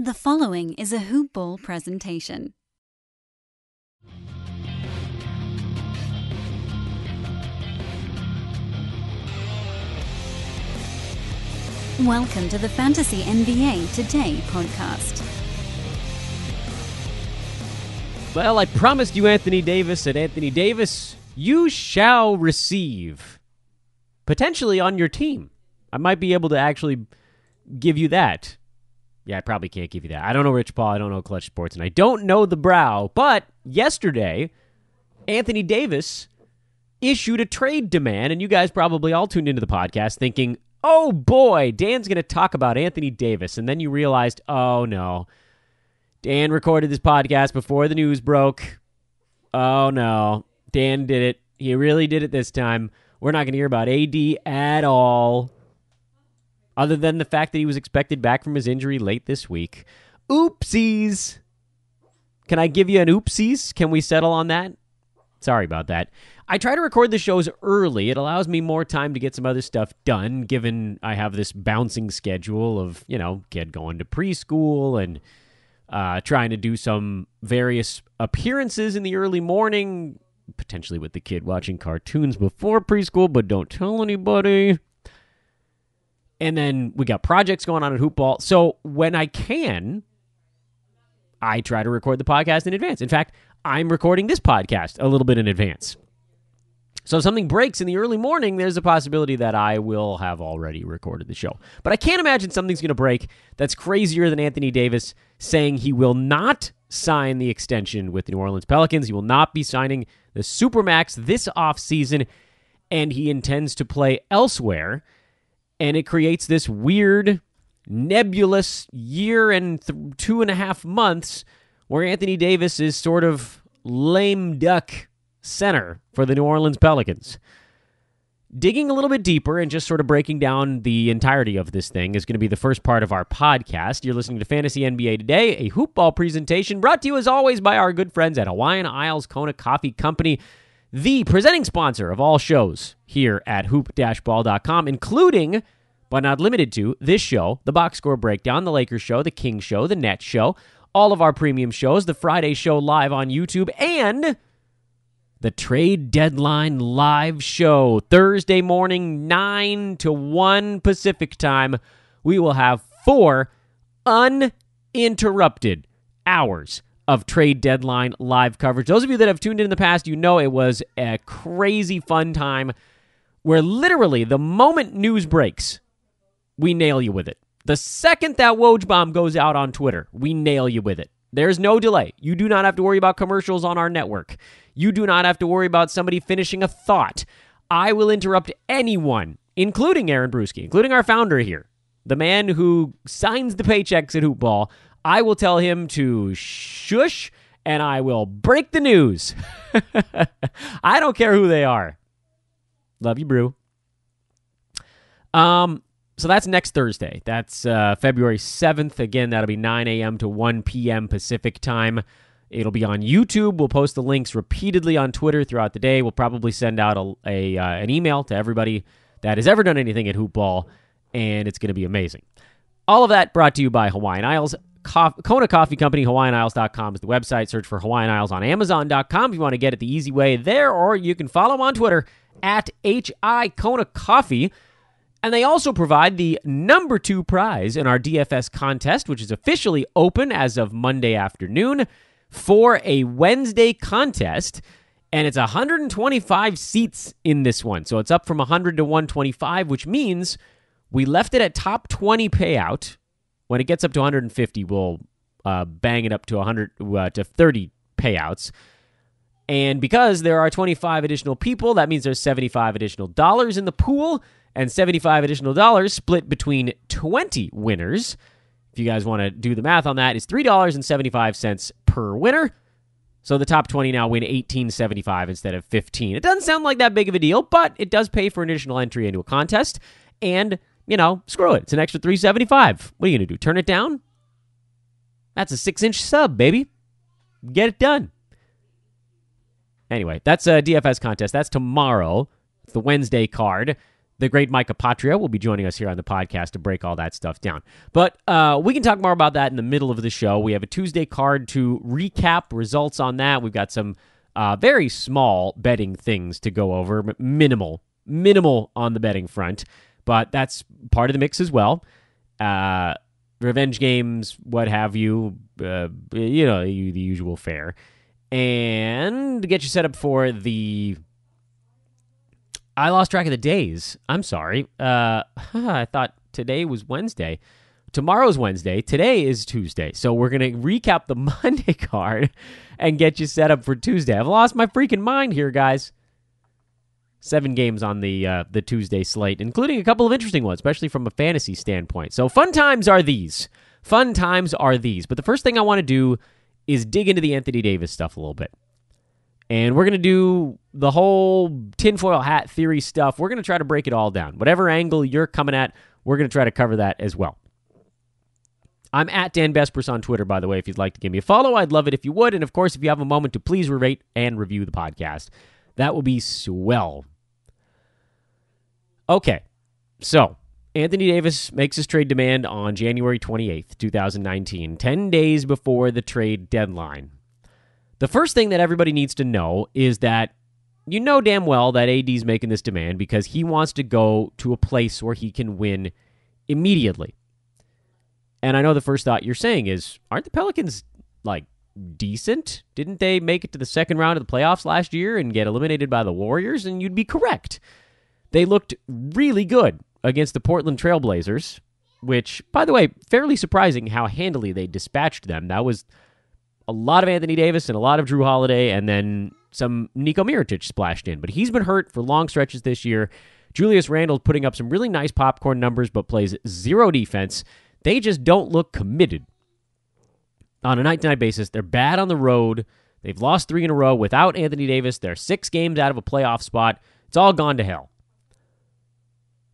The following is a Hoop Ball presentation. Welcome to the Fantasy NBA Today podcast. Well, I promised you Anthony Davis, and Anthony Davis, you shall receive. Potentially on your team. I might be able to actually give you that. Yeah, I probably can't give you that. I don't know Rich Paul, I don't know Clutch Sports, and I don't know the Brow. But yesterday, Anthony Davis issued a trade demand, and you guys probably all tuned into the podcast thinking, oh boy, Dan's going to talk about Anthony Davis. And then you realized, oh no, Dan recorded this podcast before the news broke. Oh no, Dan did it. He really did it this time. We're not going to hear about AD at all, other than the fact that he was expected back from his injury late this week. Oopsies. Can I give you an oopsies? Can we settle on that? Sorry about that. I try to record the shows early. It allows me more time to get some other stuff done, given I have this bouncing schedule of, kid going to preschool and trying to do some various appearances in the early morning, potentially with the kid watching cartoons before preschool, but don't tell anybody. And then we got projects going on at Hoop Ball. So when I can, I try to record the podcast in advance. In fact, I'm recording this podcast a little bit in advance. So if something breaks in the early morning, there's a possibility that I will have already recorded the show. But I can't imagine something's going to break that's crazier than Anthony Davis saying he will not sign the extension with the New Orleans Pelicans. He will not be signing the Supermax this offseason, and he intends to play elsewhere. And it creates this weird, nebulous year and 2.5 months where Anthony Davis is sort of lame duck center for the New Orleans Pelicans. Digging a little bit deeper and just sort of breaking down the entirety of this thing is going to be the first part of our podcast. You're listening to Fantasy NBA Today, a Hoop Ball presentation brought to you as always by our good friends at Hawaiian Isles Kona Coffee Company, the presenting sponsor of all shows here at hoop-ball.com, including, but not limited to, this show, the Box Score Breakdown, the Lakers Show, the Kings Show, the Nets Show, all of our premium shows, the Friday Show live on YouTube, and the Trade Deadline live show. Thursday morning, 9 to 1 Pacific time, we will have 4 uninterrupted hours of Trade Deadline live coverage. Those of you that have tuned in the past, you know it was a crazy fun time where literally the moment news breaks, we nail you with it. The second that Woj bomb goes out on Twitter, we nail you with it. There's no delay. You do not have to worry about commercials on our network. You do not have to worry about somebody finishing a thought. I will interrupt anyone, including Aaron Bruski, including our founder here, the man who signs the paychecks at Hoop Ball. I will tell him to shush, and I will break the news. I don't care who they are. Love you, Brew. So that's next Thursday. That's February 7th. Again, that'll be 9 a.m. to 1 p.m. Pacific time. It'll be on YouTube. We'll post the links repeatedly on Twitter throughout the day. We'll probably send out an email to everybody that has ever done anything at Hoop Ball, and it's going to be amazing. All of that brought to you by Hawaiian Isles. Kona Coffee Company, HawaiianIsles.com is the website. Search for Hawaiian Isles on Amazon.com if you want to get it the easy way there, or you can follow them on Twitter at HI Kona Coffee. And they also provide the number 2 prize in our DFS contest, which is officially open as of Monday afternoon for a Wednesday contest. And it's 125 seats in this one. So it's up from 100 to 125, which means we left it at top 20 payout. When it gets up to 150, we'll bang it up to 100 to 30 payouts. And because there are 25 additional people, that means there's $75 additional dollars in the pool, and $75 additional dollars split between 20 winners. If you guys want to do the math on that, is $3.75 per winner. So the top 20 now win $18.75 instead of $15. It doesn't sound like that big of a deal, but it does pay for an additional entry into a contest. And, screw it. It's an extra $3.75. What are you going to do? Turn it down? That's a 6-inch sub, baby. Get it done. Anyway, that's a DFS contest. That's tomorrow. It's the Wednesday card. The great Micah Patria will be joining us here on the podcast to break all that stuff down. But we can talk more about that in the middle of the show. We have a Tuesday card to recap results on that. We've got some very small betting things to go over, minimal on the betting front, but that's part of the mix as well. Revenge games, what have you, the usual fare. And to get you set up for the... I lost track of the days. I'm sorry. I thought today was Wednesday. Tomorrow's Wednesday. Today is Tuesday. So we're going to recap the Monday card and get you set up for Tuesday. I've lost my freaking mind here, guys. 7 games on the Tuesday slate, including a couple of interesting ones, especially from a fantasy standpoint. So fun times are these. But the first thing I want to do is dig into the Anthony Davis stuff a little bit. And we're going to do the whole tinfoil hat theory stuff. We're going to try to break it all down. Whatever angle you're coming at, we're going to try to cover that as well. I'm at Dan Besbris on Twitter, by the way, if you'd like to give me a follow. I'd love it if you would. And, of course, if you have a moment to please rate and review the podcast. That will be swell. Okay, so Anthony Davis makes his trade demand on January 28th, 2019, 10 days before the trade deadline. The first thing that everybody needs to know is that you know damn well that AD's making this demand because he wants to go to a place where he can win immediately. And I know the first thought you're saying is, aren't the Pelicans, decent? Didn't they make it to the second round of the playoffs last year and get eliminated by the Warriors? And you'd be correct. They looked really good against the Portland Trailblazers, which, by the way, fairly surprising how handily they dispatched them. That was a lot of Anthony Davis and a lot of Drew Holiday, and then some Niko Mirotic splashed in. But he's been hurt for long stretches this year. Julius Randle putting up some really nice popcorn numbers, but plays zero defense. They just don't look committed on a night-to-night basis. They're bad on the road. They've lost 3 in a row without Anthony Davis. They're 6 games out of a playoff spot. It's all gone to hell.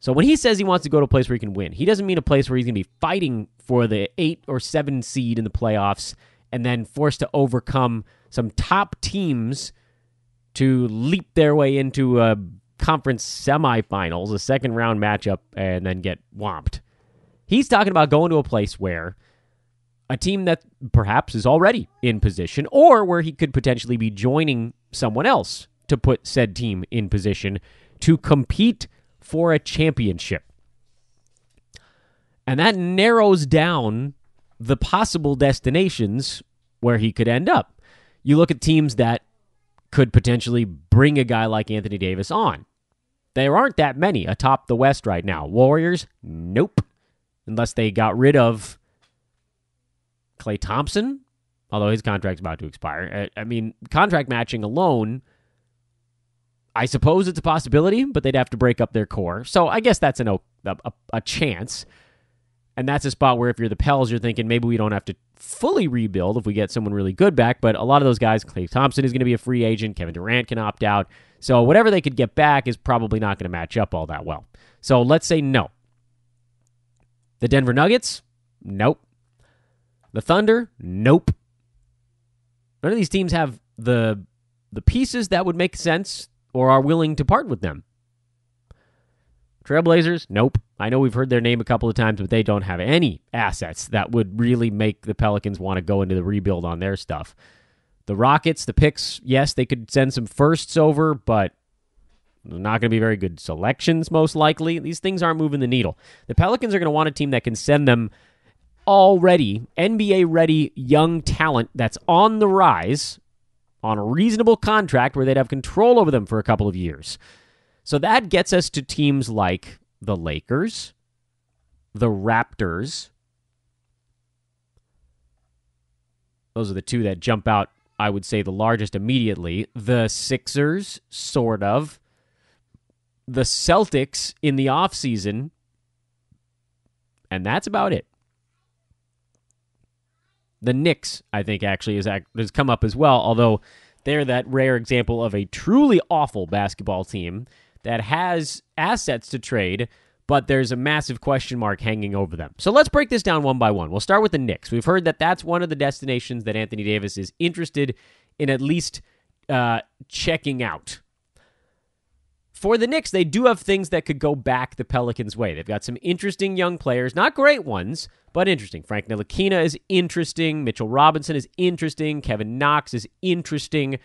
So when he says he wants to go to a place where he can win, he doesn't mean a place where he's going to be fighting for the 8 or 7 seed in the playoffs and then forced to overcome some top teams to leap their way into a conference semifinals, a second-round matchup, and then get whomped. He's talking about going to a place where a team that perhaps is already in position or where he could potentially be joining someone else to put said team in position to compete for a championship. And that narrows down the possible destinations where he could end up. You look at teams that could potentially bring a guy like Anthony Davis on. There aren't that many atop the West right now. Warriors, nope. Unless they got rid of Klay Thompson, although his contract's about to expire. Contract matching alone, I suppose it's a possibility, but they'd have to break up their core. So I guess that's a chance. And that's a spot where if you're the Pels, you're thinking maybe we don't have to fully rebuild if we get someone really good back. But a lot of those guys, Klay Thompson is going to be a free agent. Kevin Durant can opt out. So whatever they could get back is probably not going to match up all that well. So let's say no. The Denver Nuggets? Nope. The Thunder? Nope. None of these teams have the pieces that would make sense or are willing to part with them. Trailblazers? Nope. I know we've heard their name a couple of times, but they don't have any assets that would really make the Pelicans want to go into the rebuild on their stuff. The Rockets, the picks, yes, they could send some firsts over, but they're not going to be very good selections, most likely. These things aren't moving the needle. The Pelicans are going to want a team that can send them already NBA-ready young talent that's on the rise on a reasonable contract where they'd have control over them for a couple of years. So that gets us to teams like the Lakers, the Raptors. Those are the two that jump out, I would say, the largest immediately. The Sixers, sort of. The Celtics in the offseason. And that's about it. The Knicks, I think, actually has come up as well, although they're that rare example of a truly awful basketball team that has assets to trade, but there's a massive question mark hanging over them. So let's break this down one by one. We'll start with the Knicks. We've heard that that's one of the destinations that Anthony Davis is interested in at least checking out. for the Knicks, they do have things that could go back the Pelicans' way. They've got some interesting young players, not great ones, but interesting. Frank Ntilikina is interesting. Mitchell Robinson is interesting. Kevin Knox is interesting.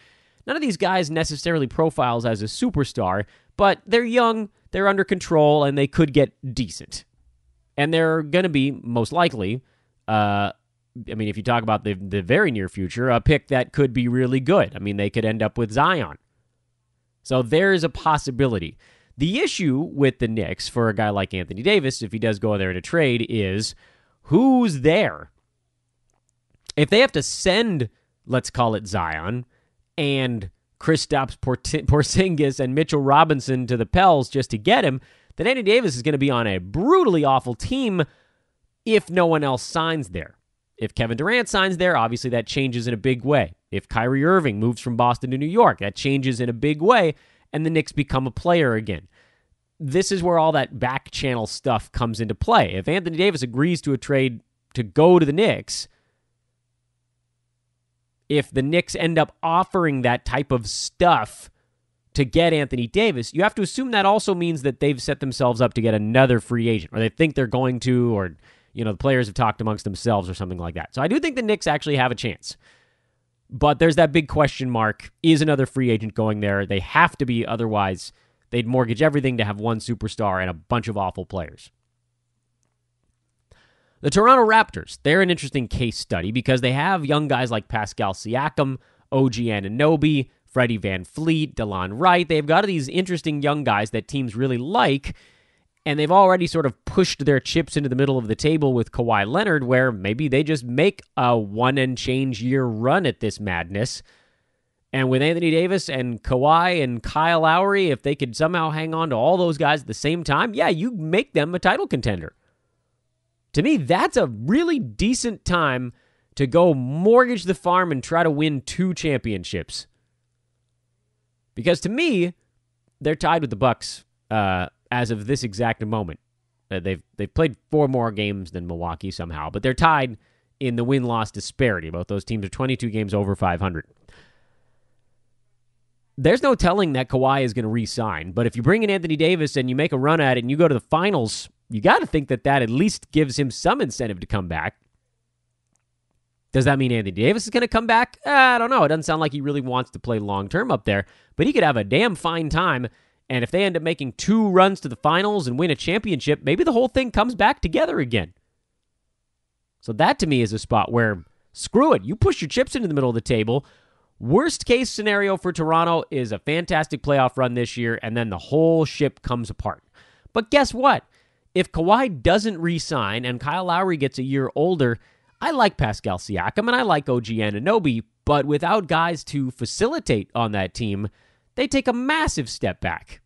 None of these guys necessarily profiles as a superstar, but they're young, they're under control, and they could get decent. And they're going to be, most likely, if you talk about the very near future, a pick that could be really good. They could end up with Zion. So there's a possibility. The issue with the Knicks for a guy like Anthony Davis, if he does go there in a trade, is who's there? If they have to send, let's call it Zion, and Kristaps Porzingis and Mitchell Robinson to the Pels just to get him, then Anthony Davis is going to be on a brutally awful team if no one else signs there. If Kevin Durant signs there, obviously that changes in a big way. If Kyrie Irving moves from Boston to New York, that changes in a big way, and the Knicks become a player again. This is where all that back channel stuff comes into play. If Anthony Davis agrees to a trade to go to the Knicks, if the Knicks end up offering that type of stuff to get Anthony Davis, you have to assume that also means that they've set themselves up to get another free agent, or they think they're going to, or the players have talked amongst themselves or something like that. So I do think the Knicks actually have a chance. But there's that big question mark. Is another free agent going there? They have to be, otherwise they'd mortgage everything to have one superstar and a bunch of awful players. The Toronto Raptors, they're an interesting case study because they have young guys like Pascal Siakam, OG Anunoby, Freddie Van Fleet, DeLon Wright. They've got these interesting young guys that teams really like, and they've already sort of pushed their chips into the middle of the table with Kawhi Leonard, where maybe they just make a one-and-change-year run at this madness. And with Anthony Davis and Kawhi and Kyle Lowry, if they could somehow hang on to all those guys at the same time, yeah, you make them a title contender. To me, that's a really decent time to go mortgage the farm and try to win 2 championships. Because to me, they're tied with the Bucks as of this exact moment. They've played 4 more games than Milwaukee somehow, but they're tied in the win-loss disparity. Both those teams are 22 games over 500. There's no telling that Kawhi is going to re-sign, but if you bring in Anthony Davis and you make a run at it and you go to the finals, you got to think that at least gives him some incentive to come back. Does that mean Anthony Davis is going to come back? I don't know. It doesn't sound like he really wants to play long-term up there, but he could have a damn fine time. And if they end up making 2 runs to the finals and win a championship, maybe the whole thing comes back together again. So that to me is a spot where, screw it, you push your chips into the middle of the table. Worst case scenario for Toronto is a fantastic playoff run this year, and then the whole ship comes apart. But guess what? If Kawhi doesn't re-sign and Kyle Lowry gets a year older, I like Pascal Siakam and I like OG Anunoby, but without guys to facilitate on that team, they take a massive step back.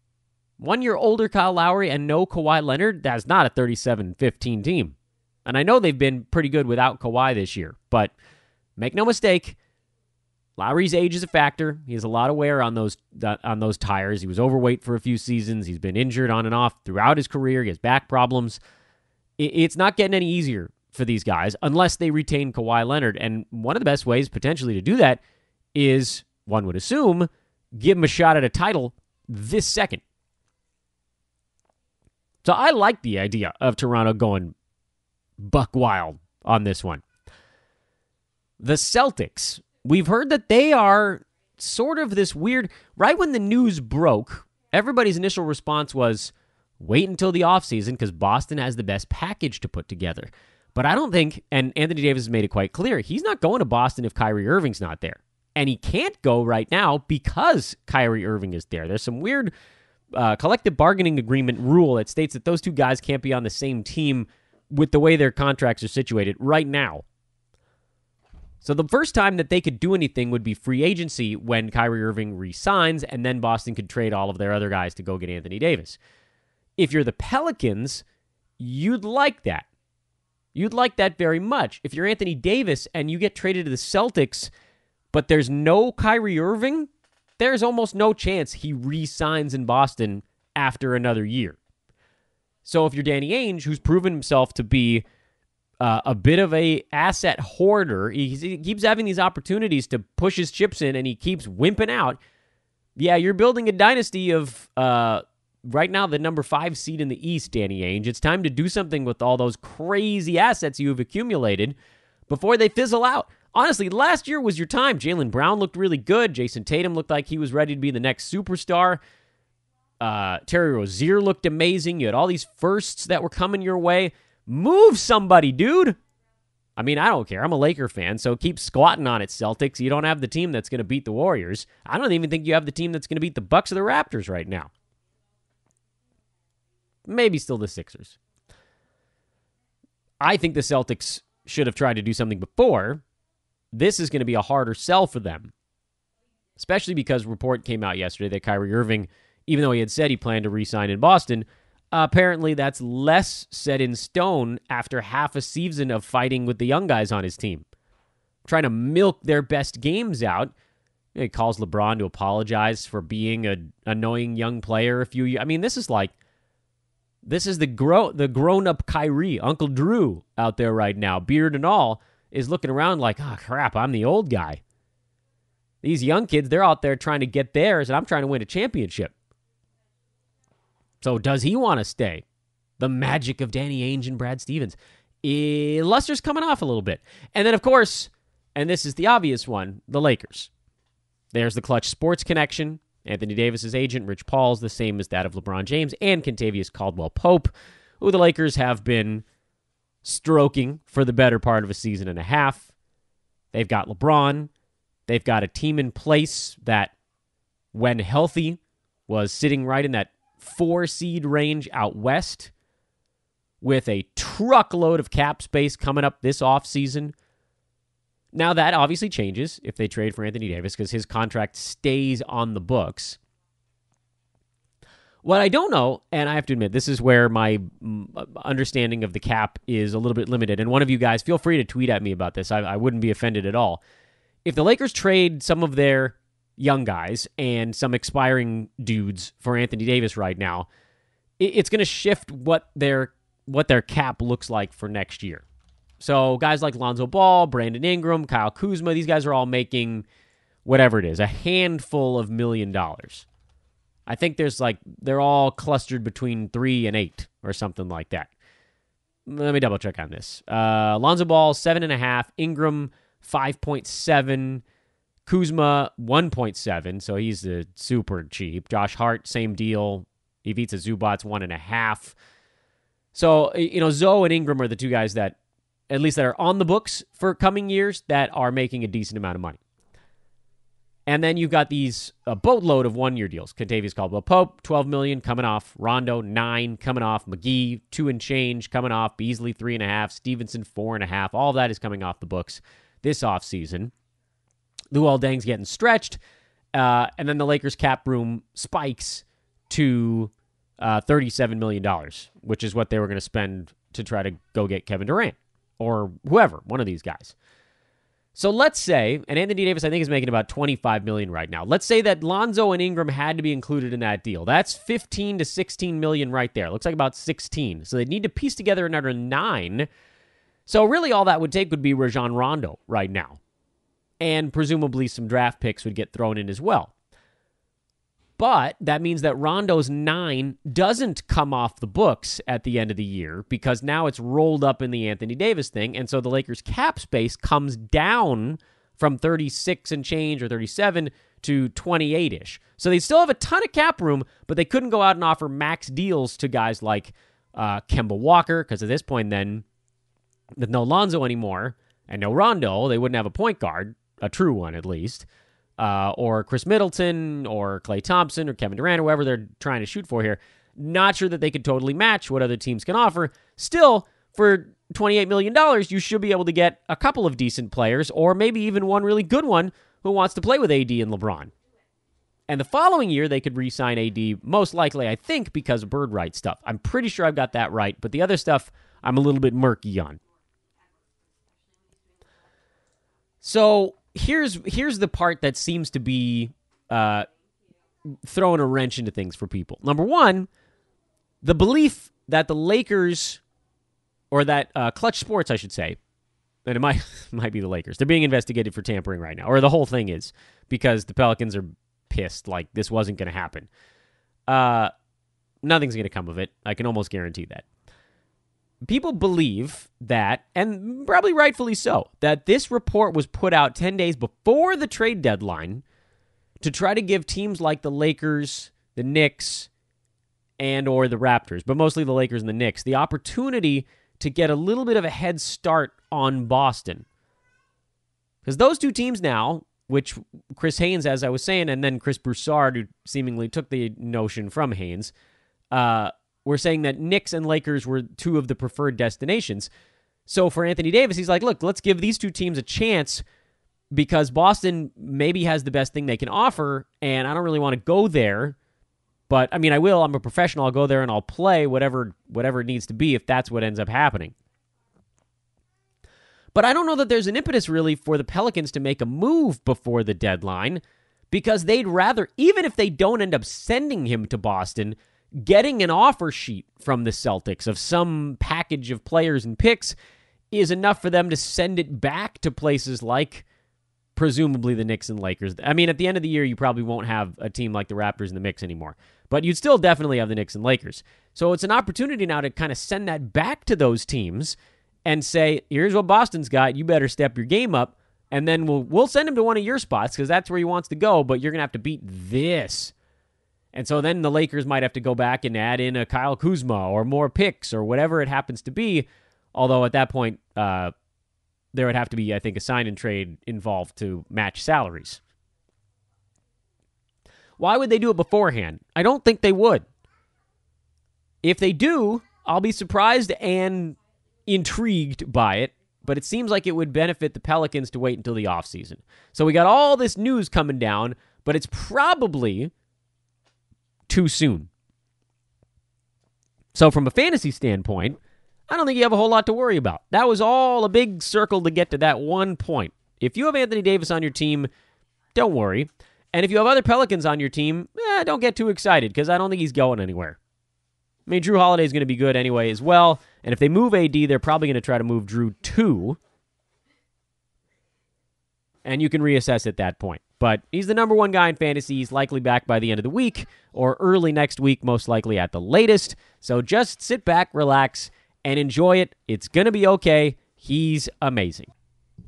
1 year older Kyle Lowry and no Kawhi Leonard, that's not a 37-15 team. And I know they've been pretty good without Kawhi this year, but make no mistake, Lowry's age is a factor. He has a lot of wear on those tires. He was overweight for a few seasons. He's been injured on and off throughout his career. He has back problems. It's not getting any easier for these guys unless they retain Kawhi Leonard. And one of the best ways potentially to do that is, one would assume, give him a shot at a title this second. So I like the idea of Toronto going buck wild on this one. The Celtics, we've heard that they are sort of this weird, right when the news broke, everybody's initial response was, wait until the offseason because Boston has the best package to put together. But I don't think, and Anthony Davis has made it quite clear, he's not going to Boston if Kyrie Irving's not there. And he can't go right now because Kyrie Irving is there. There's some weird collective bargaining agreement rule that states that those 2 guys can't be on the same team with the way their contracts are situated right now. So the first time that they could do anything would be free agency when Kyrie Irving re-signs, and then Boston could trade all of their other guys to go get Anthony Davis. If you're the Pelicans, you'd like that. You'd like that very much. If you're Anthony Davis and you get traded to the Celtics, but there's no Kyrie Irving, there's almost no chance he re-signs in Boston after another year. So if you're Danny Ainge, who's proven himself to be a bit of a asset hoarder, he keeps having these opportunities to push his chips in and he keeps wimping out, Yeah, you're building a dynasty of right now the number 5 seed in the East, Danny Ainge. It's time to do something with all those crazy assets you've accumulated before they fizzle out. Honestly, last year was your time. Jaylen Brown looked really good. Jason Tatum looked like he was ready to be the next superstar. Terry Rozier looked amazing. You had all these firsts that were coming your way. Move somebody, dude. I mean, I don't care. I'm a Laker fan, so keep squatting on it, Celtics. You don't have the team that's going to beat the Warriors. I don't even think you have the team that's going to beat the Bucks or the Raptors right now. Maybe still the Sixers. I think the Celtics should have tried to do something before. This is going to be a harder sell for them, especially because a report came out yesterday that Kyrie Irving, even though he had said he planned to re-sign in Boston, apparently that's less set in stone after half a season of fighting with the young guys on his team, trying to milk their best games out. He calls LeBron to apologize for being an annoying young player a few years. I mean, this is the grown-up Kyrie, Uncle Drew out there right now, beard and all, is looking around like, oh, crap, I'm the old guy. These young kids, they're out there trying to get theirs, and I'm trying to win a championship. So does he want to stay? The magic of Danny Ainge and Brad Stevens. Luster's coming off a little bit. And then, of course, and this is the obvious one, the Lakers. There's the Clutch Sports connection. Anthony Davis's agent, Rich Paul's, the same as that of LeBron James and Kentavious Caldwell-Pope, who the Lakers have been stroking for the better part of a season and a half. They've got LeBron. They've got a team in place that, when healthy, was sitting right in that 4-seed range out west with a truckload of cap space coming up this offseason. Now, that obviously changes if they trade for Anthony Davis because his contract stays on the books. What I don't know, and I have to admit, this is where my understanding of the cap is a little bit limited, and one of you guys, feel free to tweet at me about this. I wouldn't be offended at all. If the Lakers trade some of their young guys and some expiring dudes for Anthony Davis right now, it's going to shift what their cap looks like for next year. So guys like Lonzo Ball, Brandon Ingram, Kyle Kuzma, these guys are all making whatever it is, a handful of $1 million. I think they're all clustered between 3 and 8 or something like that. Let me double check on this. Lonzo Ball, 7.5, Ingram, 5.7, Kuzma, 1.7, so he's super cheap. Josh Hart, same deal. Ivica Zubac's 1.5. So, Zoe and Ingram are the two guys that, at least that are on the books for coming years, that are making a decent amount of money. And then you've got these a boatload of one-year deals. Kentavious Caldwell-Pope, $12 million coming off. Rondo, $9 million coming off. McGee, $2 and change coming off. Beasley, $3.5 million. Stevenson, $4.5 million. All of that is coming off the books this offseason. Luol Deng's getting stretched. And then the Lakers cap room spikes to $37 million, which is what they were going to spend to try to go get Kevin Durant or whoever, one of these guys. So let's say, and Anthony Davis I think is making about $25 million right now. Let's say that Lonzo and Ingram had to be included in that deal. That's $15 to $16 million right there. Looks like about 16. So they need to piece together another 9. So really all that would take would be Rajon Rondo right now. And presumably some draft picks would get thrown in as well. But that means that Rondo's 9 doesn't come off the books at the end of the year because now it's rolled up in the Anthony Davis thing. And so the Lakers cap space comes down from 36 and change or 37 to 28-ish. So they still have a ton of cap room, but they couldn't go out and offer max deals to guys like Kemba Walker because at this point then, with no Lonzo anymore and no Rondo, they wouldn't have a point guard, a true one at least. Or Chris Middleton, or Klay Thompson, or Kevin Durant, or whoever they're trying to shoot for here. Not sure that they could totally match what other teams can offer. Still, for $28 million, you should be able to get a couple of decent players, or maybe even one really good one who wants to play with AD and LeBron. And the following year, they could re-sign AD, most likely, I think, because of bird right stuff. I'm pretty sure I've got that right, but the other stuff, I'm a little bit murky on. So here's the part that seems to be throwing a wrench into things for people. Number one, the belief that the Lakers, or that Clutch Sports, I should say, and it might be the Lakers, they're being investigated for tampering right now, or the whole thing is, because the Pelicans are pissed like this wasn't going to happen. Nothing's going to come of it. I can almost guarantee that. People believe that, and probably rightfully so, that this report was put out 10 days before the trade deadline to try to give teams like the Lakers, the Knicks, and or the Raptors, but mostly the Lakers and the Knicks, the opportunity to get a little bit of a head start on Boston. Because those two teams now, which Chris Haynes, as I was saying, and then Chris Broussard, who seemingly took the notion from Haynes, were saying that Knicks and Lakers were two of the preferred destinations. So for Anthony Davis, he's like, look, let's give these two teams a chance because Boston maybe has the best thing they can offer, and I don't really want to go there. But, I mean, I will. I'm a professional. I'll go there and I'll play whatever it needs to be if that's what ends up happening. But I don't know that there's an impetus really for the Pelicans to make a move before the deadline because they'd rather, even if they don't end up sending him to Boston, getting an offer sheet from the Celtics of some package of players and picks is enough for them to send it back to places like presumably the Knicks and Lakers. I mean, at the end of the year, you probably won't have a team like the Raptors in the mix anymore, but you'd still definitely have the Knicks and Lakers. So it's an opportunity now to kind of send that back to those teams and say, here's what Boston's got. You better step your game up, and then we'll send him to one of your spots because that's where he wants to go, but you're going to have to beat this. And so then the Lakers might have to go back and add in a Kyle Kuzma or more picks or whatever it happens to be, although at that point, there would have to be, I think, a sign and trade involved to match salaries. Why would they do it beforehand? I don't think they would. If they do, I'll be surprised and intrigued by it, but it seems like it would benefit the Pelicans to wait until the offseason. So we got all this news coming down, but it's probably too soon. So from a fantasy standpoint, I don't think you have a whole lot to worry about. That was all a big circle to get to that one point. If you have Anthony Davis on your team, don't worry. And if you have other Pelicans on your team, don't get too excited because I don't think he's going anywhere. I mean, Drew Holiday is going to be good anyway as well. And if they move AD, they're probably going to try to move Drew too. And you can reassess at that point. But he's the number one guy in fantasy. He's likely back by the end of the week or early next week, most likely at the latest. So just sit back, relax, and enjoy it. It's going to be okay. He's amazing.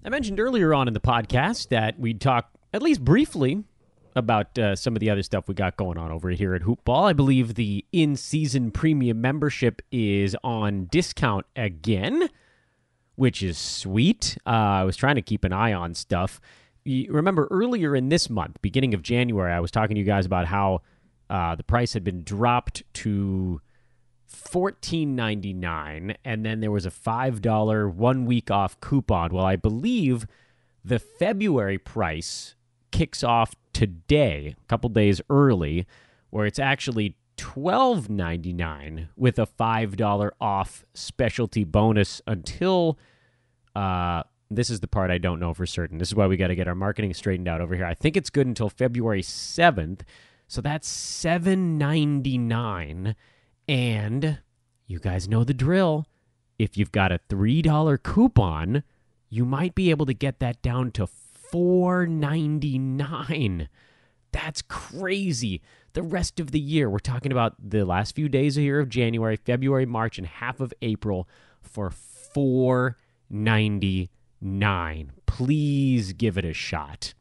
I mentioned earlier on in the podcast that we'd talk at least briefly about some of the other stuff we got going on over here at Hoopball. I believe the in-season premium membership is on discount again, which is sweet. I was trying to keep an eye on stuff. You remember earlier in this month, beginning of January, I was talking to you guys about how the price had been dropped to $14.99, and then there was a $5 1 week off coupon. Well, I believe the February price kicks off today, a couple days early, where it's actually $12.99 with a $5 off specialty bonus until this is the part I don't know for certain. This is why we got to get our marketing straightened out over here. I think it's good until February 7th, so that's $7.99. And you guys know the drill. If you've got a $3 coupon, you might be able to get that down to $4.99. That's crazy. The rest of the year, we're talking about the last few days here of January, February, March, and half of April for $4.99. Please give it a shot.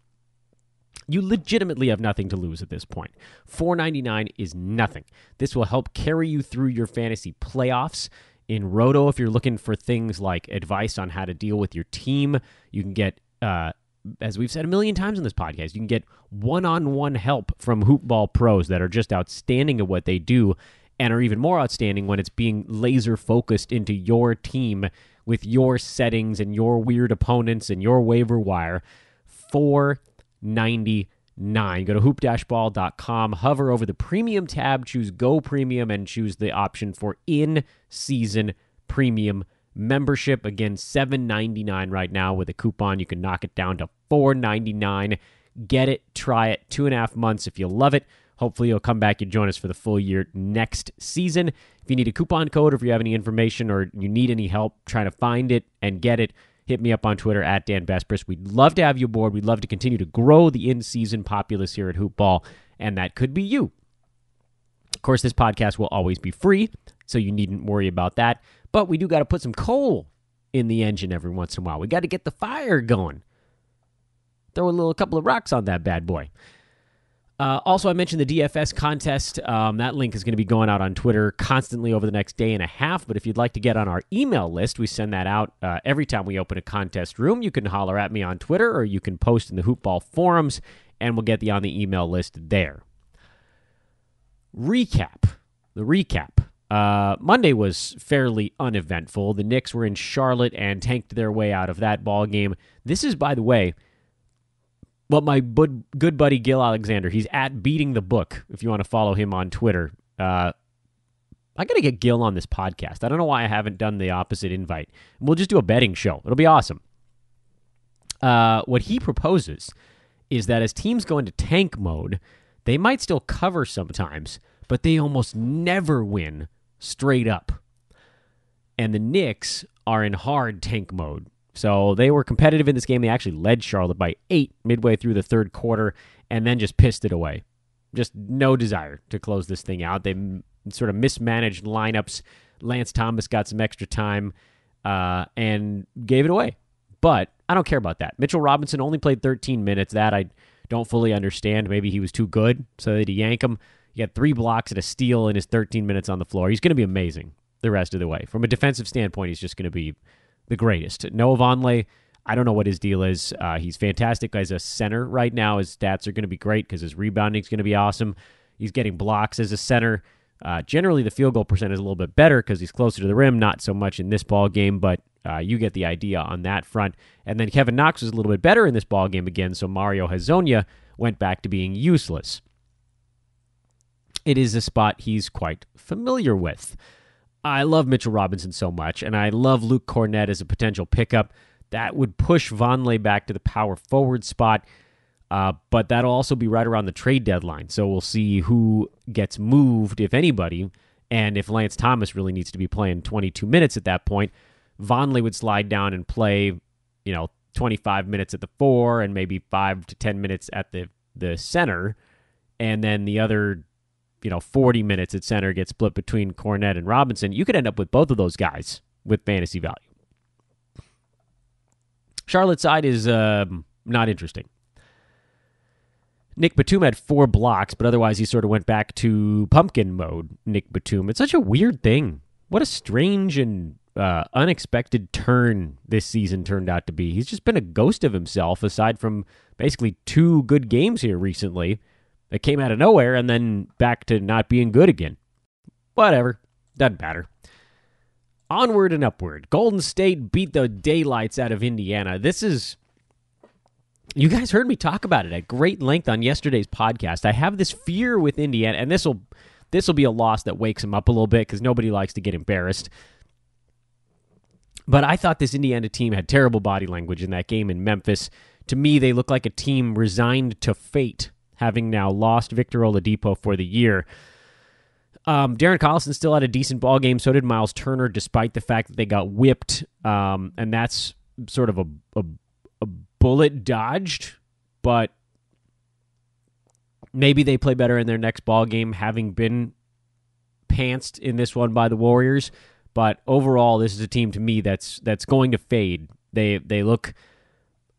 You legitimately have nothing to lose at this point. $4.99 is nothing. This will help carry you through your fantasy playoffs. In Roto, if you're looking for things like advice on how to deal with your team, you can get, as we've said a million times in this podcast, you can get one-on-one help from Hoopball pros that are just outstanding at what they do and are even more outstanding when it's being laser-focused into your team with your settings and your weird opponents and your waiver wire. $4.99. Go to hoop-ball.com, hover over the premium tab, choose Go Premium, and choose the option for in-season premium membership. Again, $7.99 right now with a coupon. You can knock it down to $4.99. Get it, try it, 2.5 months. If you love it, hopefully you'll come back and join us for the full year next season. If you need a coupon code or if you have any information or you need any help trying to find it and get it, hit me up on Twitter at Dan Besbris. We'd love to have you aboard. We'd love to continue to grow the in-season populace here at Hoop Ball, and that could be you. Of course, this podcast will always be free, so you needn't worry about that. But we do got to put some coal in the engine every once in a while. We got to get the fire going. Throw a couple of rocks on that bad boy. Also, I mentioned the DFS contest. That link is going to be going out on Twitter constantly over the next day and a half. But if you'd like to get on our email list, we send that out every time we open a contest room. You can holler at me on Twitter, or you can post in the Hoop Ball forums, and we'll get you on the email list there. The recap. Monday was fairly uneventful. The Knicks were in Charlotte and tanked their way out of that ball game. This is, by the way, what my good buddy Gil Alexander, he's at Beating the Book, if you want to follow him on Twitter. I got to get Gil on this podcast. I don't know why I haven't done the opposite invite. We'll just do a betting show. It'll be awesome. What he proposes is that as teams go into tank mode, they might still cover sometimes, but they almost never win straight up. And the Knicks are in hard tank mode. So they were competitive in this game. They actually led Charlotte by 8 midway through the third quarter and then just pissed it away. Just no desire to close this thing out. They sort of mismanaged lineups. Lance Thomas got some extra time and gave it away. But I don't care about that. Mitchell Robinson only played 13 minutes. That I don't fully understand. Maybe he was too good, so they had to yank him. He had 3 blocks and a steal in his 13 minutes on the floor. He's going to be amazing the rest of the way. From a defensive standpoint, he's just going to be the greatest. Noah Vonleh, I don't know what his deal is. He's fantastic as a center right now. His stats are going to be great because his rebounding is going to be awesome. He's getting blocks as a center. Generally, the field goal percent is a little bit better because he's closer to the rim, not so much in this ball game, but you get the idea on that front. And then Kevin Knox was a little bit better in this ball game again, so Mario Hezonja went back to being useless. It is a spot he's quite familiar with. I love Mitchell Robinson so much, and I love Luke Cornett as a potential pickup. That would push Vonleh back to the power forward spot, but that'll also be right around the trade deadline. So we'll see who gets moved, if anybody, and if Lance Thomas really needs to be playing 22 minutes at that point, Vonleh would slide down and play, 25 minutes at the 4 and maybe 5 to 10 minutes at the center, and then the other 40 minutes at center gets split between Cornett and Robinson. You could end up with both of those guys with fantasy value. Charlotte's side is not interesting. Nick Batum had 4 blocks, but otherwise he sort of went back to pumpkin mode, Nick Batum. It's such a weird thing. What a strange and unexpected turn this season turned out to be. He's just been a ghost of himself, aside from basically 2 good games here recently. It came out of nowhere and then back to not being good again. Whatever. Doesn't matter. Onward and upward. Golden State beat the daylights out of Indiana. You guys heard me talk about it at great length on yesterday's podcast. I have this fear with Indiana, and this will be a loss that wakes them up a little bit because nobody likes to get embarrassed. But I thought this Indiana team had terrible body language in that game in Memphis. To me, they look like a team resigned to fate, having now lost Victor Oladipo for the year. Darren Collison still had a decent ball game. So did Miles Turner, despite the fact that they got whipped. And that's sort of a bullet dodged. But maybe they play better in their next ball game, having been pantsed in this one by the Warriors. But overall, this is a team to me that's going to fade. They look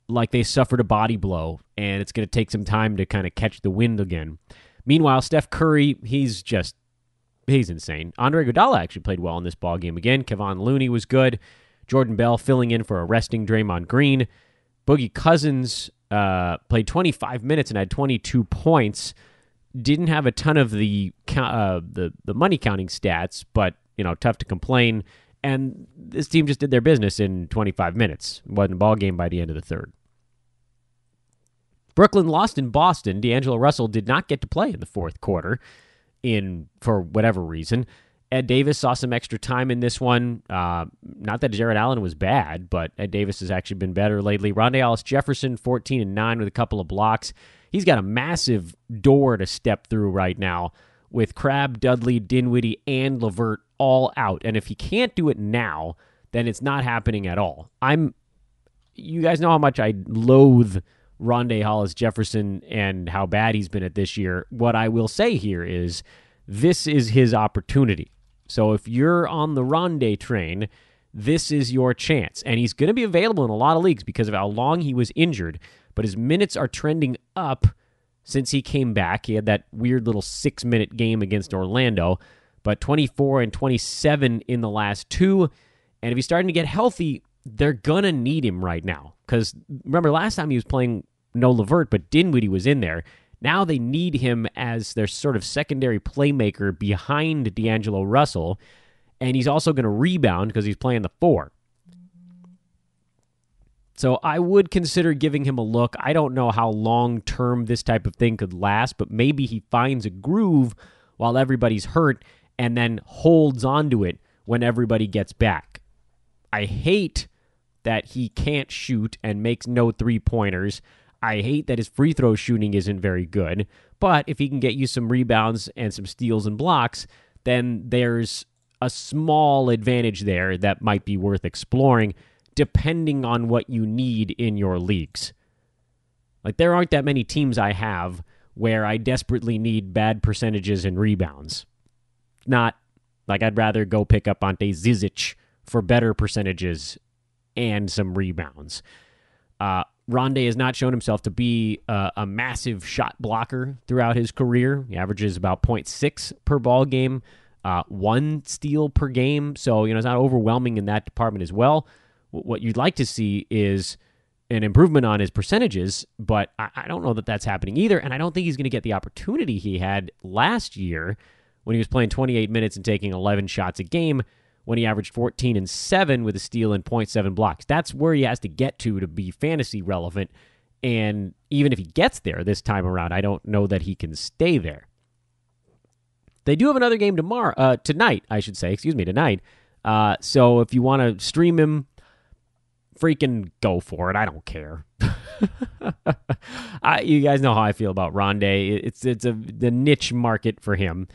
like they suffered a body blow, and it's going to take some time to kind of catch the wind again. Meanwhile, Steph Curry, he's insane. Andre Iguodala actually played well in this ballgame again. Kevon Looney was good. Jordan Bell filling in for a resting Draymond Green. Boogie Cousins played 25 minutes and had 22 points. Didn't have a ton of the money counting stats, but tough to complain. And this team just did their business in 25 minutes. It wasn't a ball game by the end of the third. Brooklyn lost in Boston. D'Angelo Russell did not get to play in the fourth quarter for whatever reason. Ed Davis saw some extra time in this one. Not that Jared Allen was bad, but Ed Davis has actually been better lately. Rondae Ellis-Jefferson, 14 and 9 with a couple of blocks. He's got a massive door to step through right now with Crabbe, Dudley, Dinwiddie, and LeVert all out. And if he can't do it now, then it's not happening at all. I'm you guys know how much I loathe Rondé Hollis-Jefferson and how bad he's been at this year. What I will say here is this is his opportunity. So if you're on the Rondé train, this is your chance. And he's going to be available in a lot of leagues because of how long he was injured. But his minutes are trending up since he came back. He had that weird little 6-minute game against Orlando, but 24 and 27 in the last 2. And if he's starting to get healthy, they're going to need him right now. Because remember, last time he was playing no Levert, but Dinwiddie was in there. Now they need him as their sort of secondary playmaker behind D'Angelo Russell. And he's also going to rebound because he's playing the 4. So I would consider giving him a look. I don't know how long-term this type of thing could last, but maybe he finds a groove while everybody's hurt and then holds onto it when everybody gets back. I hate that he can't shoot and makes no three-pointers. I hate that his free throw shooting isn't very good. But if he can get you some rebounds and some steals and blocks, then there's a small advantage there that might be worth exploring, depending on what you need in your leagues. Like, there aren't that many teams I have where I desperately need bad percentages and rebounds. Not like I'd rather go pick up Ante Zizic for better percentages and some rebounds. Rondé has not shown himself to be a massive shot blocker throughout his career. He averages about 0.6 per ball game, 1 steal per game. So, it's not overwhelming in that department as well. What you'd like to see is an improvement on his percentages, but I don't know that that's happening either, and I don't think he's going to get the opportunity he had last year when he was playing 28 minutes and taking 11 shots a game, when he averaged 14 and 7 with a steal and 0.7 blocks. That's where he has to get to be fantasy relevant, and even if he gets there this time around, I don't know that he can stay there. They do have another game tonight. So if you want to stream him, freaking go for it. I don't care. You guys know how I feel about Rondé. It's the niche market for him,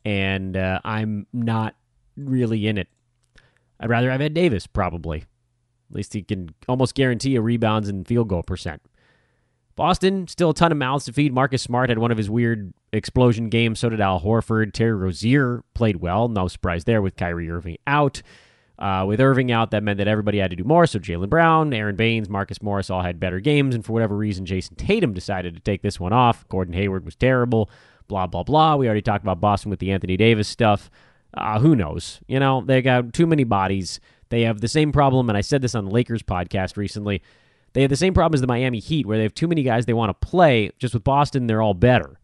and I'm not really in it. I'd rather have Ed Davis, probably. At least he can almost guarantee a rebounds and field goal percent. Boston, still a ton of mouths to feed. Marcus Smart had one of his weird explosion games. So did Al Horford. Terry Rozier played well. No surprise there with Kyrie Irving out. With Irving out, that meant that everybody had to do more. So Jaylen Brown, Aaron Baines, Marcus Morris all had better games. And for whatever reason, Jason Tatum decided to take this one off. Gordon Hayward was terrible. Blah, blah, blah. We already talked about Boston with the Anthony Davis stuff. Who knows? They got too many bodies. They have the same problem, and I said this on the Lakers podcast recently. They have the same problem as the Miami Heat, where they have too many guys they want to play. Just with Boston, they're all better.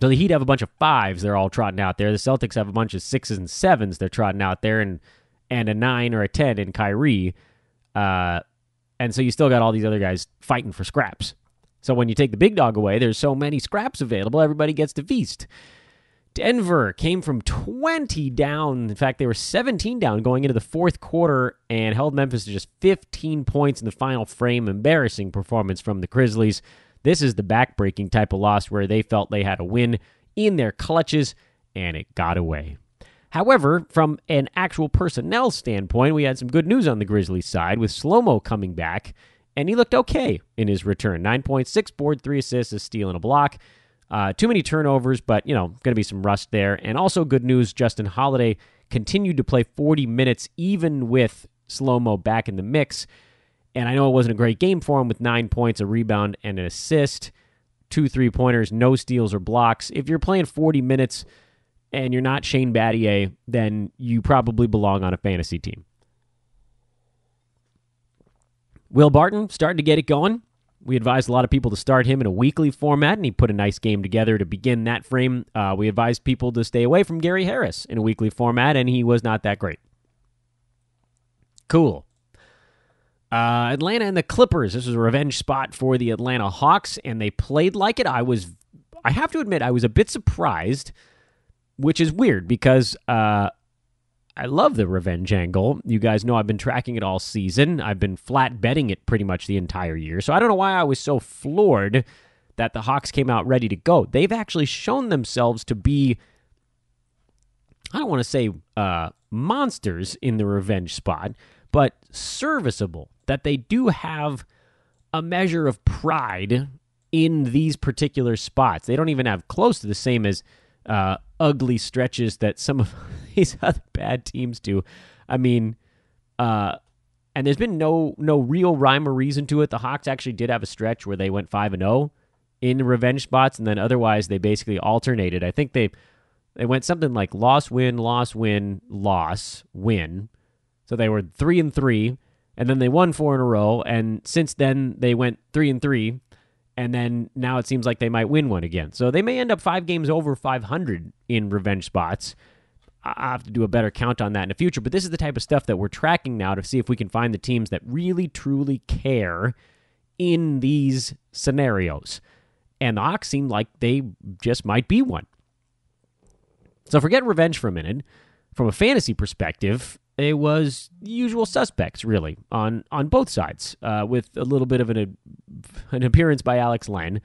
So the Heat have a bunch of 5s they're all trotting out there. The Celtics have a bunch of 6s and 7s they're trotting out there, and a 9 or a 10 in Kyrie. And so you still got all these other guys fighting for scraps. So when you take the big dog away, there's so many scraps available, everybody gets to feast. Denver came from 20 down. In fact, they were 17 down going into the fourth quarter and held Memphis to just 15 points in the final frame. Embarrassing performance from the Grizzlies. This is the backbreaking type of loss where they felt they had a win in their clutches, and it got away. However, from an actual personnel standpoint, we had some good news on the Grizzlies side with Slow-Mo coming back, and he looked okay in his return. 9.6 board, 3 assists, a steal, and a block. Too many turnovers, but, going to be some rust there. And also good news, Justin Holiday continued to play 40 minutes even with Slow-Mo back in the mix. And I know it wasn't a great game for him with 9 points, a rebound, and an assist, 2 3-pointers, no steals or blocks. If you're playing 40 minutes and you're not Shane Battier, then you probably belong on a fantasy team. Will Barton starting to get it going. We advised a lot of people to start him in a weekly format, and he put a nice game together to begin that frame. We advised people to stay away from Gary Harris in a weekly format, and he was not that great. Cool. Atlanta and the Clippers. This was a revenge spot for the Atlanta Hawks, and they played like it. I have to admit, I was a bit surprised, which is weird because I love the revenge angle. You guys know I've been tracking it all season. I've been flat betting it pretty much the entire year. So I don't know why I was so floored that the Hawks came out ready to go. They've actually shown themselves to be, I don't want to say monsters in the revenge spot, but serviceable that they do have a measure of pride in these particular spots. They don't even have close to the same as ugly stretches that some of these other bad teams do. I mean, and there's been no real rhyme or reason to it. The Hawks actually did have a stretch where they went 5-0 in revenge spots, and then otherwise they basically alternated. I think they went something like loss, win, loss, win, loss, win. So they were 3-3, and then they won 4 in a row, and since then they went 3-3, and then now it seems like they might win one again. So they may end up 5 games over 500 in revenge spots. I'll have to do a better count on that in the future, but this is the type of stuff that we're tracking now to see if we can find the teams that really, truly care in these scenarios. And the Hawks seem like they just might be one. So forget revenge for a minute. From a fantasy perspective, it was usual suspects, really, on both sides, with a little bit of an appearance by Alex Len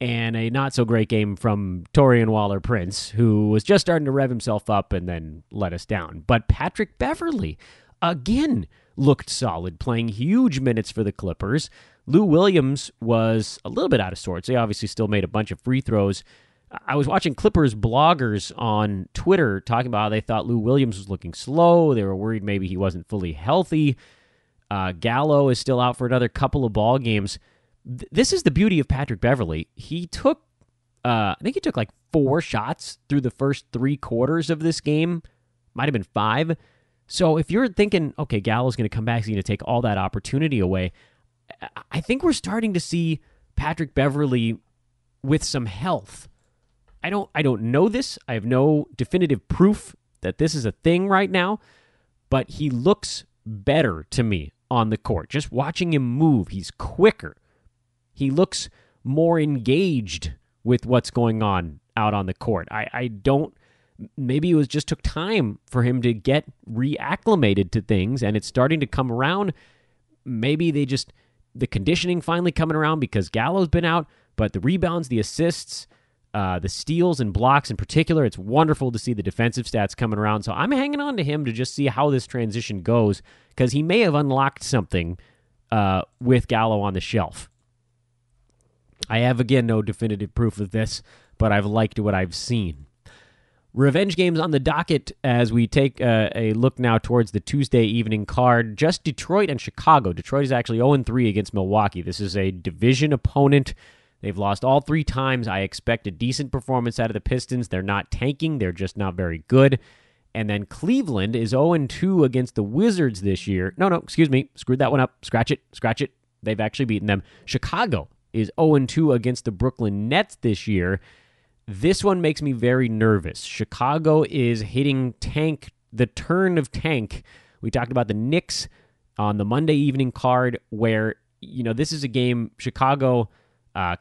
and a not-so-great game from Torian Waller-Prince, who was just starting to rev himself up and then let us down. But Patrick Beverley, again, looked solid, playing huge minutes for the Clippers. Lou Williams was a little bit out of sorts. They obviously still made a bunch of free throws. I was watching Clippers bloggers on Twitter talking about how they thought Lou Williams was looking slow. They were worried maybe he wasn't fully healthy. Gallo is still out for another couple of ball games. This is the beauty of Patrick Beverley. He took, I think he took like 4 shots through the first 3 quarters of this game. Might have been 5. So if you're thinking, okay, Gallo's going to come back, he's going to take all that opportunity away, I think we're starting to see Patrick Beverley with some health. I don't know this. I have no definitive proof that this is a thing right now, but he looks better to me on the court. Just watching him move, he's quicker. He looks more engaged with what's going on out on the court. I don't, maybe it was just took time for him to get reacclimated to things, and it's starting to come around. Maybe the conditioning finally coming around because Gallo's been out, but the rebounds, the assists, the steals and blocks in particular, it's wonderful to see the defensive stats coming around. So I'm hanging on to him to just see how this transition goes, because he may have unlocked something with Gallo on the shelf. I have, again, no definitive proof of this, but I've liked what I've seen. Revenge games on the docket as we take a look now towards the Tuesday evening card. Just Detroit and Chicago. Detroit is actually 0-3 against Milwaukee. This is a division opponent. They've lost all 3 times. I expect a decent performance out of the Pistons. They're not tanking. They're just not very good. And then Cleveland is 0-2 against the Wizards this year. No, excuse me. Screwed that one up. Scratch it. They've actually beaten them. Chicago is 0-2 against the Brooklyn Nets this year. This one makes me very nervous. Chicago is hitting the turn of tank. We talked about the Knicks on the Monday evening card where, this is a game, Chicago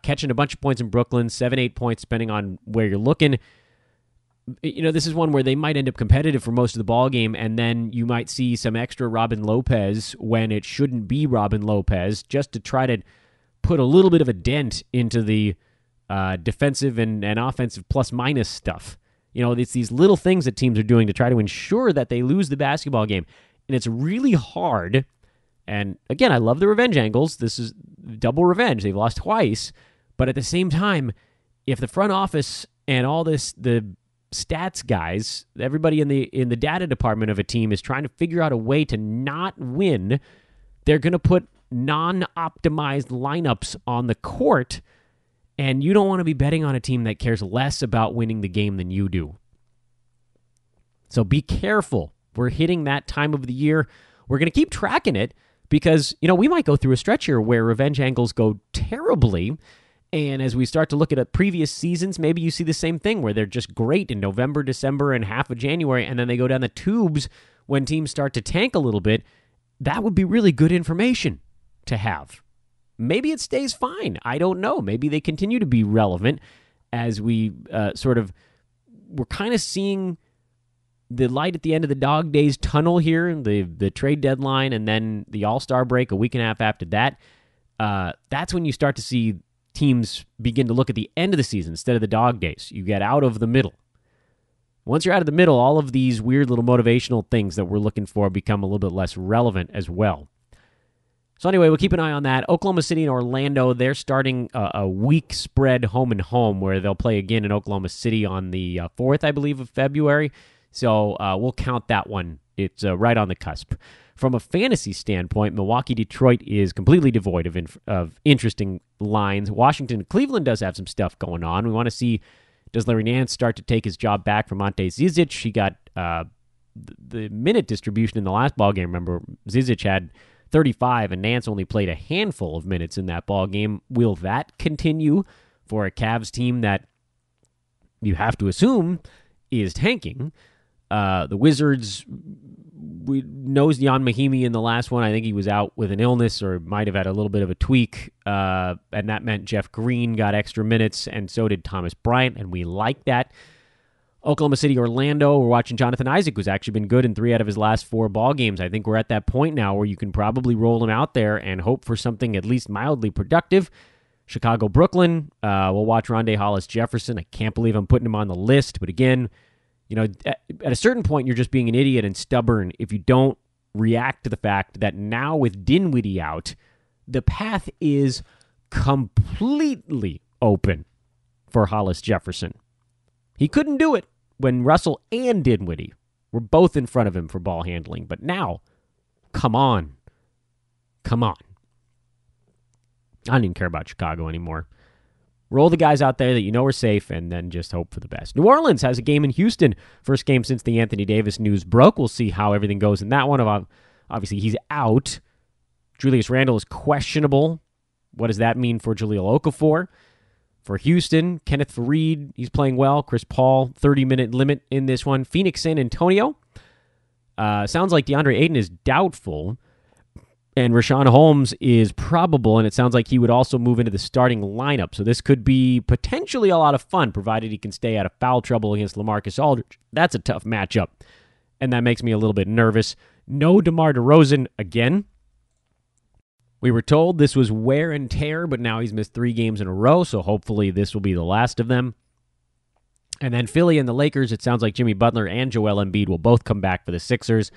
catching a bunch of points in Brooklyn, 7-8 points depending on where you're looking. This is one where they might end up competitive for most of the ball game, and then you might see some extra Robin Lopez when it shouldn't be Robin Lopez, just to try to put a little bit of a dent into the defensive and offensive plus-minus stuff. It's these little things that teams are doing to try to ensure that they lose the basketball game. And it's really hard. And again, I love the revenge angles. This is double revenge. They've lost twice. But at the same time, if the front office and all the stats guys, everybody in the data department of a team is trying to figure out a way to not win, they're going to put non-optimized lineups on the court, and you don't want to be betting on a team that cares less about winning the game than you do. So be careful. We're hitting that time of the year. We're going to keep tracking it because, we might go through a stretch here where revenge angles go terribly, and as we start to look at previous seasons, maybe you see the same thing where they're just great in November, December, and half of January, and then they go down the tubes when teams start to tank a little bit. That would be really good information to have. Maybe it stays fine. I don't know. Maybe they continue to be relevant as we we're kind of seeing the light at the end of the dog days tunnel here, the trade deadline, and then the All-Star break a week and a half after that. That's when you start to see teams begin to look at the end of the season instead of the dog days. You get out of the middle. Once you're out of the middle, all of these weird little motivational things that we're looking for become a little bit less relevant as well. So anyway, we'll keep an eye on that. Oklahoma City and Orlando, they're starting a week spread home and home where they'll play again in Oklahoma City on the 4th, I believe, of February. So we'll count that one. It's right on the cusp. From a fantasy standpoint, Milwaukee-Detroit is completely devoid of interesting lines. Washington-Cleveland does have some stuff going on. We want to see, does Larry Nance start to take his job back from Ante Zizic? He got the minute distribution in the last ballgame. Remember, Zizic had 35, and Nance only played a handful of minutes in that ballgame. Will that continue for a Cavs team that you have to assume is tanking? The Wizards, we knows Jan Mahimi in the last one. I think he was out with an illness or might have had a little bit of a tweak, and that meant Jeff Green got extra minutes, and so did Thomas Bryant, and we like that. Oklahoma City, Orlando, we're watching Jonathan Isaac, who's actually been good in 3 out of his last 4 ball games. I think we're at that point now where you can probably roll him out there and hope for something at least mildly productive. Chicago, Brooklyn, we'll watch Rondae Hollis-Jefferson. I can't believe I'm putting him on the list, but again, you know, at a certain point, you're just being an idiot and stubborn if you don't react to the fact that now with Dinwiddie out, the path is completely open for Hollis-Jefferson. He couldn't do it when Russell and Dinwiddie were both in front of him for ball handling. But now, come on. Come on. I don't even care about Chicago anymore. Roll the guys out there that you know are safe and then just hope for the best. New Orleans has a game in Houston. First game since the Anthony Davis news broke. We'll see how everything goes in that one. Obviously, he's out. Julius Randle is questionable. What does that mean for Jahlil Okafor? For Houston, Kenneth Faried, he's playing well. Chris Paul, 30-minute limit in this one. Phoenix, San Antonio. Sounds like DeAndre Ayton is doubtful. And Rashawn Holmes is probable, and it sounds like he would also move into the starting lineup. So this could be potentially a lot of fun, provided he can stay out of foul trouble against LaMarcus Aldridge. That's a tough matchup, and that makes me a little bit nervous. No DeMar DeRozan again. We were told this was wear and tear, but now he's missed 3 games in a row, so hopefully this will be the last of them. And then Philly and the Lakers, it sounds like Jimmy Butler and Joel Embiid will both come back for the Sixers.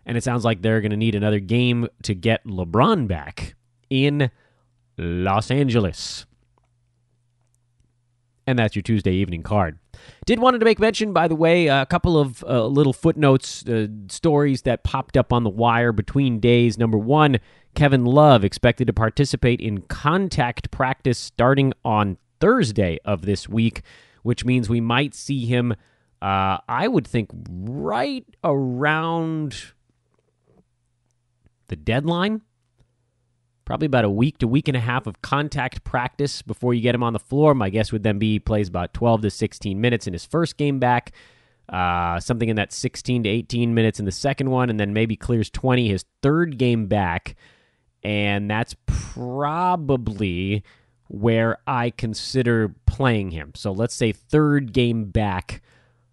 And it sounds like they're going to need another game to get LeBron back in Los Angeles. And that's your Tuesday evening card. Did wanted to make mention, by the way, a couple of little footnotes, stories that popped up on the wire between days. Number 1, Kevin Love expected to participate in contact practice starting on Thursday of this week, which means we might see him, I would think, right around the deadline. Probably about a week to week and a half of contact practice before you get him on the floor. My guess would then be he plays about 12 to 16 minutes in his first game back, something in that 16 to 18 minutes in the second one, and then maybe clears 20 his third game back. And that's probably where I consider playing him. So let's say third game back,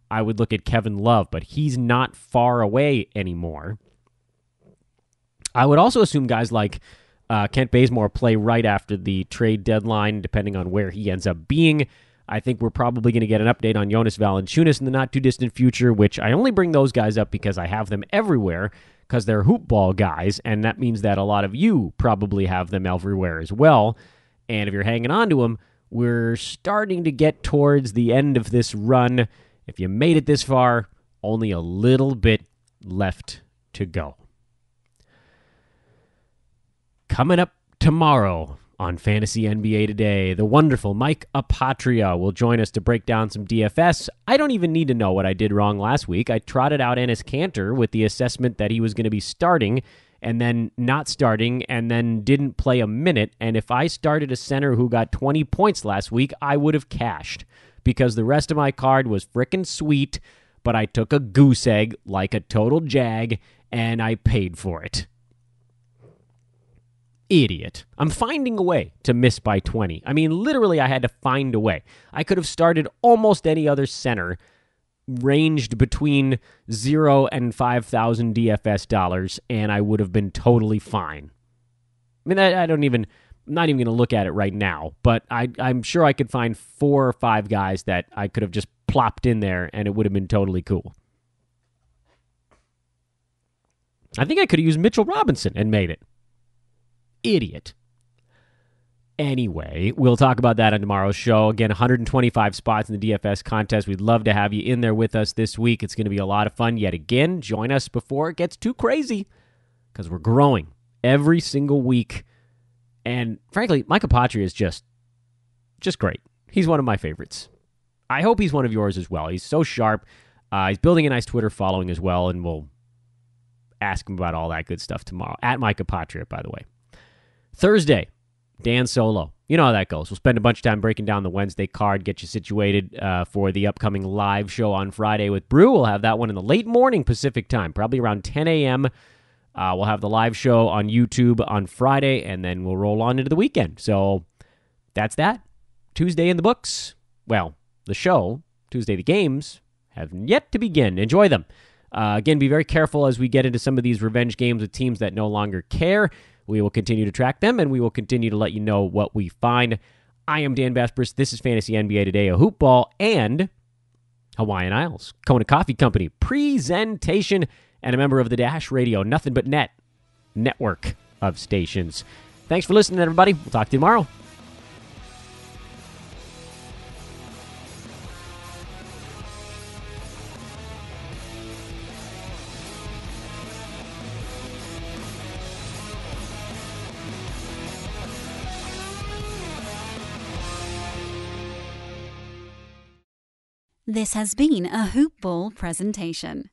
I would look at Kevin Love, but he's not far away anymore. I would also assume guys like Kent Bazemore play right after the trade deadline, depending on where he ends up being. I think we're probably going to get an update on Jonas Valanciunas in the not-too-distant future, which I only bring those guys up because I have them everywhere, because they're hoop ball guys, and that means that a lot of you probably have them everywhere as well. And if you're hanging on to them, we're starting to get towards the end of this run. If you made it this far, only a little bit left to go. Coming up tomorrow on Fantasy NBA Today, the wonderful Mike Apatria will join us to break down some DFS. I don't even need to know what I did wrong last week. I trotted out Enes Kanter with the assessment that he was going to be starting and then not starting and then didn't play a minute. And if I started a center who got 20 points last week, I would have cashed because the rest of my card was frickin' sweet, but I took a goose egg like a total jag and I paid for it. Idiot. I'm finding a way to miss by 20. I mean, literally, I had to find a way. I could have started almost any other center ranged between 0 and 5,000 DFS dollars, and I would have been totally fine. I mean, I'm not even going to look at it right now, but I'm sure I could find 4 or 5 guys that I could have just plopped in there, and it would have been totally cool. I think I could have used Mitchell Robinson and made it. Idiot. Anyway, we'll talk about that on tomorrow's show. Again, 125 spots in the DFS contest. We'd love to have you in there with us this week. It's going to be a lot of fun yet again. Join us before it gets too crazy because we're growing every single week. And frankly, Micah Patria is just great. He's one of my favorites. I hope he's one of yours as well. He's so sharp. He's building a nice Twitter following as well, and we'll ask him about all that good stuff tomorrow. At Micah Patria, by the way. Thursday, Dan Solo. You know how that goes. We'll spend a bunch of time breaking down the Wednesday card, get you situated for the upcoming live show on Friday with Brew. We'll have that one in the late morning Pacific time, probably around 10 a.m. We'll have the live show on YouTube on Friday, and then we'll roll on into the weekend. So that's that. Tuesday in the books. Well, the show, Tuesday the games, have yet to begin. Enjoy them. Again, be very careful as we get into some of these revenge games with teams that no longer care. We will continue to track them, and we will continue to let you know what we find. I am Dan Besbris. This is Fantasy NBA Today, a hoop ball, and Hawaiian Isles, Kona Coffee Company, presentation, and a member of the Dash Radio, Nothing But Net network of stations. Thanks for listening, everybody. We'll talk to you tomorrow. This has been a Hoop Ball presentation.